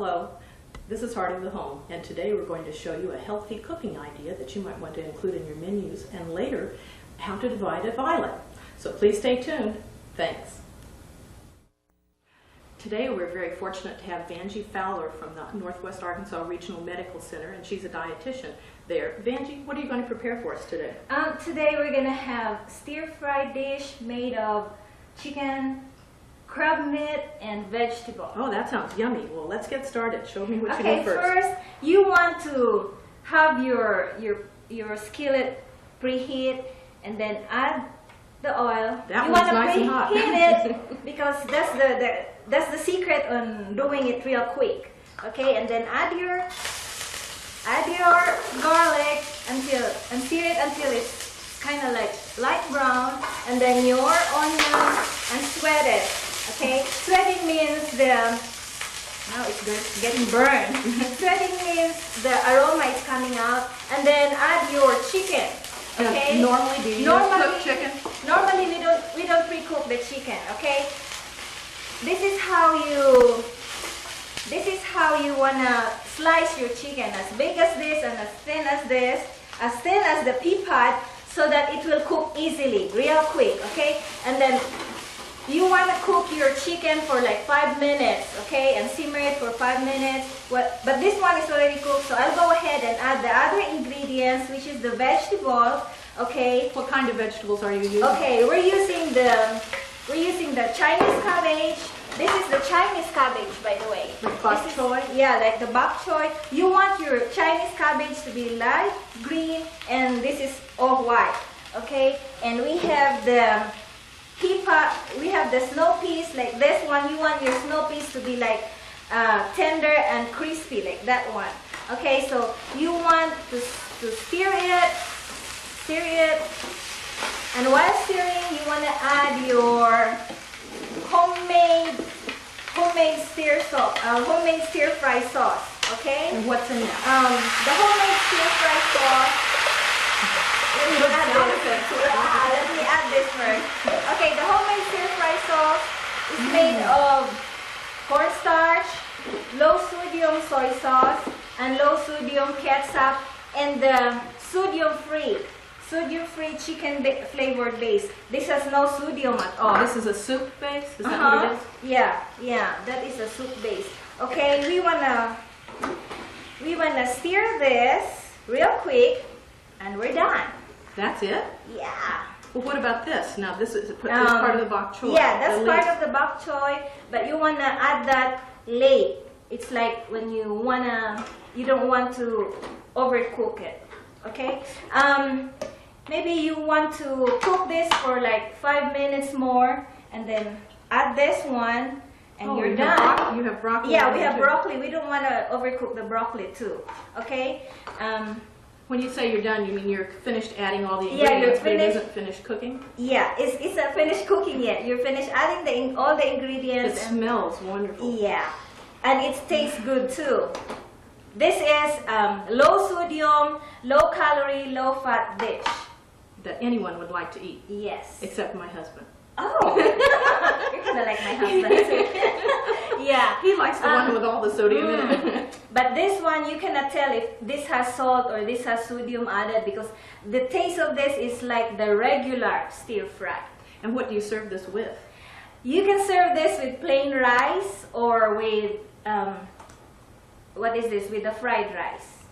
Hello, this is Heart of the Home, and today we're going to show you a healthy cooking idea that you might want to include in your menus, and later how to divide a violet. So please stay tuned. Thanks. Today we're very fortunate to have Vanjie Fowler from the Northwest Arkansas Regional Medical Center, and she's a dietitian there. Vanjie, what are you going to prepare for us today? Today we're going to have stir-fried dish made of chicken, crab meat, and vegetable. Oh, that sounds yummy. Well, let's get started. Show me what you do first. First you want to have your skillet preheat and then add the oil. That you one's want to nice and hot. preheat it because that's the secret on doing it real quick. Okay, and then add your garlic and sear it until it's kind of like light brown, and then your onion and sweat it. Okay, sweating means now it's getting burned. Sweating means the aroma is coming out, and then add your chicken. Okay. Normally, do you cook chicken? Normally we don't pre-cook the chicken. Okay. This is how you wanna slice your chicken, as big as this and as thin as the pea pod, so that it will cook easily, real quick. Okay, and then you want to cook your chicken for like 5 minutes, okay, and simmer it for 5 minutes. But this one is already cooked, so I'll go ahead and add the other ingredients, which is the vegetables, okay. What kind of vegetables are you using? Okay, we're using the Chinese cabbage. This is the Chinese cabbage, by the way. Like bok choy? Yeah, like the bok choy. You want your Chinese cabbage to be light green, and this is all white, okay. And we have the we have the snow peas, like this one. You want your snow peas to be like tender and crispy, like that one. Okay, so you want to stir it, and while stirring, you want to add your homemade stir-fry sauce. Okay. And what's in it? The homemade stir-fry sauce. Let me add this first. Okay, the homemade stir-fry sauce is made of cornstarch, low-sodium soy sauce, and low-sodium ketchup, and the sodium-free chicken flavored base. This has no sodium at all. This is a soup base? Is that what it is? Yeah, that is a soup base. Okay, we wanna stir this real quick, and we're done. That's it? Yeah. Well, what about this? Now, this is part of the bok choy. Yeah, that's part of the bok choy, but you wanna add that late. It's like when you don't want to overcook it. Okay. Maybe you want to cook this for like 5 minutes more, and then add this one, and you're done. You have broccoli. Yeah, we have broccoli. We don't want to overcook the broccoli too. Okay. When you say you're done, you mean you're finished adding all the ingredients, but it isn't finished cooking? Yeah, it's not finished cooking yet. You're finished adding all the ingredients. It smells wonderful. Yeah, and it tastes good too. This is low sodium, low calorie, low fat dish that anyone would like to eat. Yes. Except my husband. Oh, you're kind of like my husband. Yeah. He likes the one with all the sodium in it. But this one, you cannot tell if this has salt or this has sodium added, because the taste of this is like the regular stir fry. And what do you serve this with? You can serve this with plain rice, or with, what is this, with the fried rice.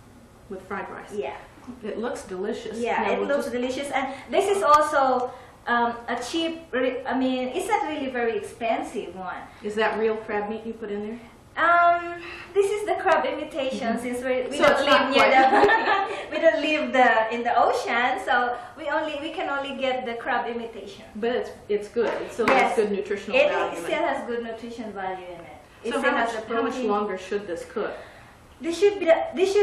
With fried rice? Yeah. It looks delicious. Yeah, it looks delicious. And this is also a cheap, it's not really very expensive one. Is that real crab meat you put in there? This is the crab imitation, since we don't live near we don't live in the ocean, so we can only get the crab imitation. But it's good. It still has good nutritional value. It still has good nutrition value in it. So how much longer should this cook? This should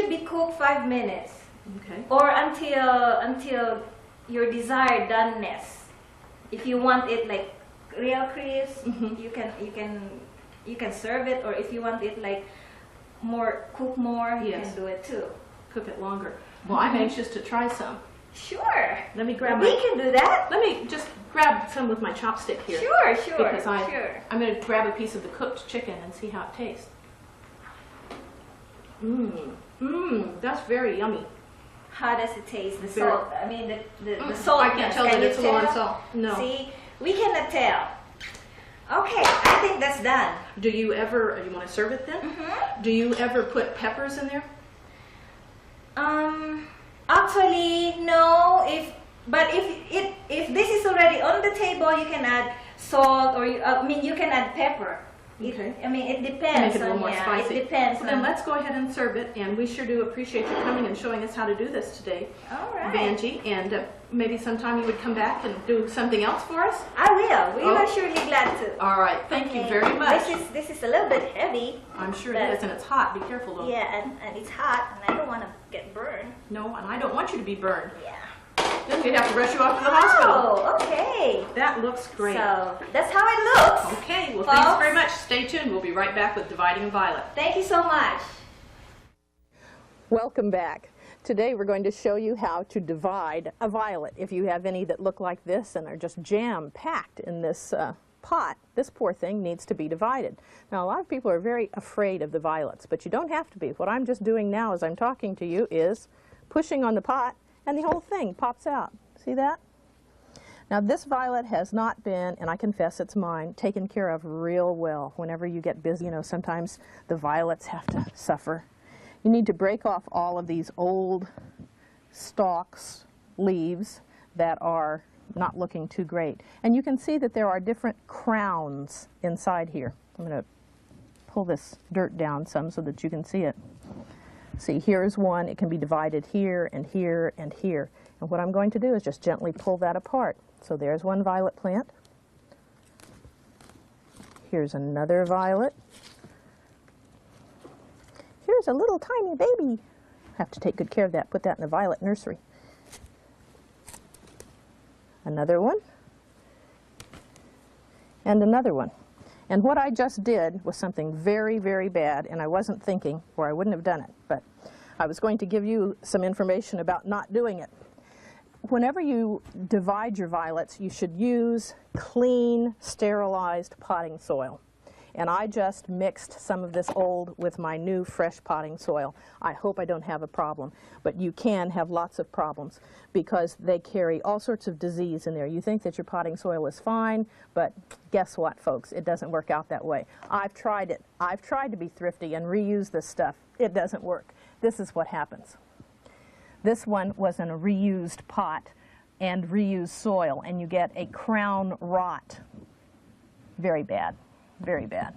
be cooked 5 minutes. Okay. Or until your desired doneness. If you want it like real crisp, you can serve it. Or if you want it like cook more, you can do it too. Cook it longer. Well, I'm anxious to try some. Sure. Let me grab We can do that. Let me just grab some with my chopstick here. Sure. Because I'm going to grab a piece of the cooked chicken and see how it tastes. That's very yummy. How does it taste? The Very. salt, I mean the salt. I can't tell that it's low on salt. No. See, we cannot tell. Okay, I think that's done. Do you ever, you want to serve it then? Mm-hmm. Do you ever put peppers in there? Actually, no. If this is already on the table, you can add salt, or you can add pepper. Okay. It depends. Make it a little more spicy. It depends. Well, then let's go ahead and serve it, and we sure do appreciate you coming and showing us how to do this today, All right. Vanjie, and maybe sometime you would come back and do something else for us? I will. We are surely glad to. All right. Thank you very much. This is a little bit heavy. I'm sure it is, and it's hot. Be careful, though. Yeah, and it's hot, and I don't want to get burned. No, and I don't want you to be burned. Yeah. Then we'd have to rush you off to the hospital. Oh, okay. That looks great. So that's how it looks. Okay, well, Folks. thanks very much. Stay tuned. We'll be right back with Dividing a Violet. Thank you so much. Welcome back. Today we're going to show you how to divide a violet. If you have any that look like this and are just jam-packed in this pot, this poor thing needs to be divided. Now, a lot of people are very afraid of the violets, but you don't have to be. What I'm just doing now as I'm talking to you is pushing on the pot, and the whole thing pops out. See that? Now, this violet has not been, and I confess it's mine, taken care of real well. Whenever you get busy, sometimes the violets have to suffer. You need to break off all of these old stalks, leaves that are not looking too great. And you can see that there are different crowns inside here. I'm going to pull this dirt down some so that you can see it. See, here's one. It can be divided here and here and here. And what I'm going to do is just gently pull that apart. So there's one violet plant. Here's another violet. Here's a little tiny baby. Have to take good care of that. Put that in the violet nursery. Another one. And another one. And what I just did was something very, very bad, and I wasn't thinking, or I wouldn't have done it, but I was going to give you some information about not doing it. Whenever you divide your violets, you should use clean, sterilized potting soil. And I just mixed some of this old with my new fresh potting soil. I hope I don't have a problem, but you can have lots of problems because they carry all sorts of disease in there. You think that your potting soil is fine, but guess what, folks? It doesn't work out that way. I've tried it. I've tried to be thrifty and reuse this stuff. It doesn't work. This is what happens. This one was in a reused pot and reused soil, and you get a crown rot. Very bad. Very bad.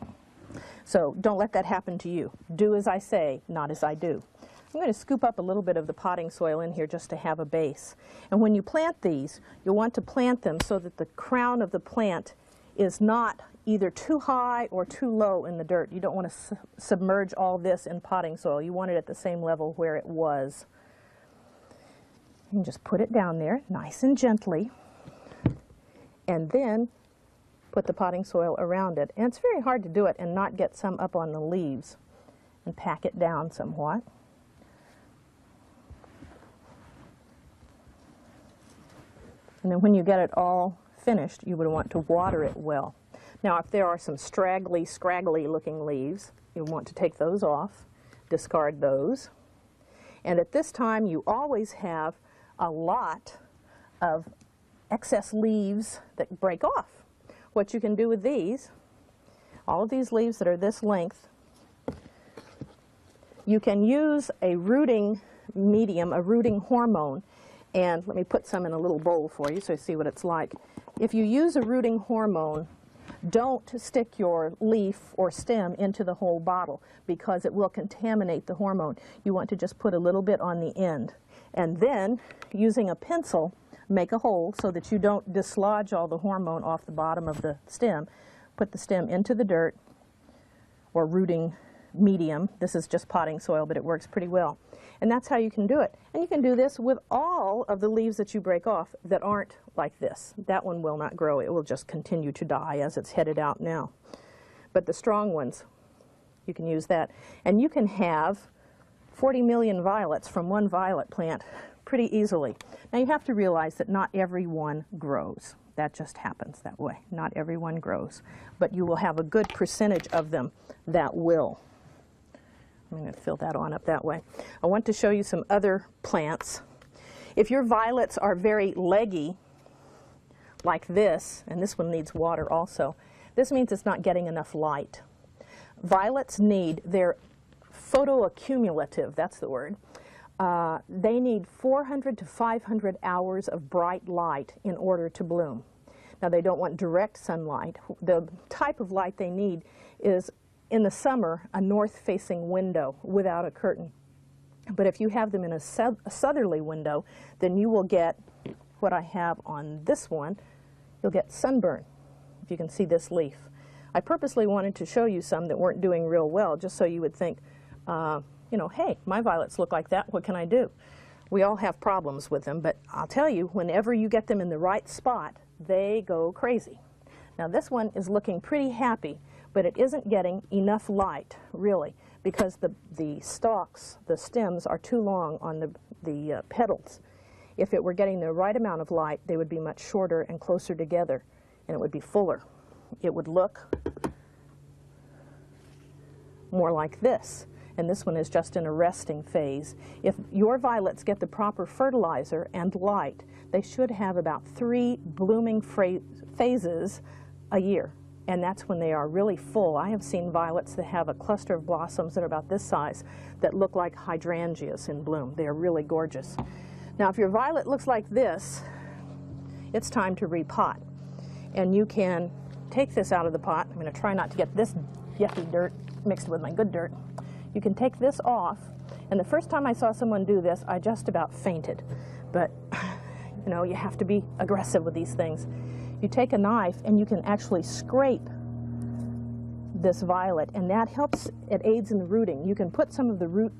So don't let that happen to you. Do as I say, not as I do. I'm going to scoop up a little bit of the potting soil in here just to have a base. And when you plant these, you'll want to plant them so that the crown of the plant is not either too high or too low in the dirt. You don't want to submerge all this in potting soil. You want it at the same level where it was. You can just put it down there nice and gently, and then put the potting soil around it. And it's very hard to do it and not get some up on the leaves, and pack it down somewhat. And then when you get it all finished, you would want to water it well. Now, if there are some straggly, scraggly looking leaves, you want to take those off, discard those. And at this time, you always have a lot of excess leaves that break off. What you can do with these, all of these leaves that are this length, you can use a rooting medium, a rooting hormone, and let me put some in a little bowl for you so you see what it's like. If you use a rooting hormone, don't stick your leaf or stem into the whole bottle because it will contaminate the hormone. You want to just put a little bit on the end. And then, using a pencil, make a hole so that you don't dislodge all the hormone off the bottom of the stem. Put the stem into the dirt or rooting medium. This is just potting soil, but it works pretty well. And that's how you can do it. And you can do this with all of the leaves that you break off that aren't like this. That one will not grow. It will just continue to die as it's headed out now. But the strong ones, you can use that. And you can have 40 million violets from one violet plant pretty easily. Now you have to realize that not every one grows. That just happens that way. Not every one grows. But you will have a good percentage of them that will. I'm going to fill that on up that way. I want to show you some other plants. If your violets are very leggy, like this, and this one needs water also, this means it's not getting enough light. Violets need, they're photoaccumulative, that's the word. They need 400 to 500 hours of bright light in order to bloom. Now, they don't want direct sunlight. The type of light they need is, in the summer, a north-facing window without a curtain. But if you have them in a southerly window, then you will get what I have on this one. You'll get sunburn, if you can see this leaf. I purposely wanted to show you some that weren't doing real well, just so you would think, you know, hey, my violets look like that, what can I do? We all have problems with them, but I'll tell you, whenever you get them in the right spot, they go crazy. Now, this one is looking pretty happy, but it isn't getting enough light, really, because the stalks, the stems, are too long on the petals. If it were getting the right amount of light, they would be much shorter and closer together, and it would be fuller. It would look more like this, and this one is just in a resting phase. If your violets get the proper fertilizer and light, they should have about 3 blooming phases a year, and that's when they are really full. I have seen violets that have a cluster of blossoms that are about this size that look like hydrangeas in bloom. They are really gorgeous. Now, if your violet looks like this, it's time to repot. And you can take this out of the pot. I'm going to try not to get this yucky dirt mixed with my good dirt. You can take this off. And the first time I saw someone do this, I just about fainted. But, you know, you have to be aggressive with these things. You take a knife and you can actually scrape this violet, and that helps, it aids in the rooting. You can put some of the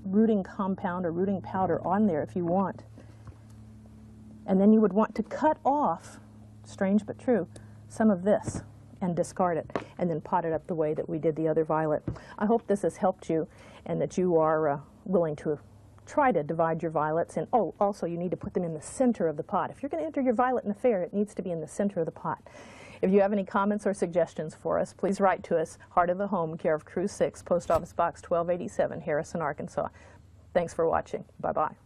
rooting compound or rooting powder on there if you want. And then you would want to cut off, strange but true, some of this and discard it, and then pot it up the way that we did the other violet. I hope this has helped you and that you are willing to try to divide your violets. And oh, also you need to put them in the center of the pot. If you're going to enter your violet in the fair, it needs to be in the center of the pot. If you have any comments or suggestions for us, please write to us, Heart of the Home, care of Cruise 6, Post Office Box 1287, Harrison, Arkansas. Thanks for watching. Bye-bye.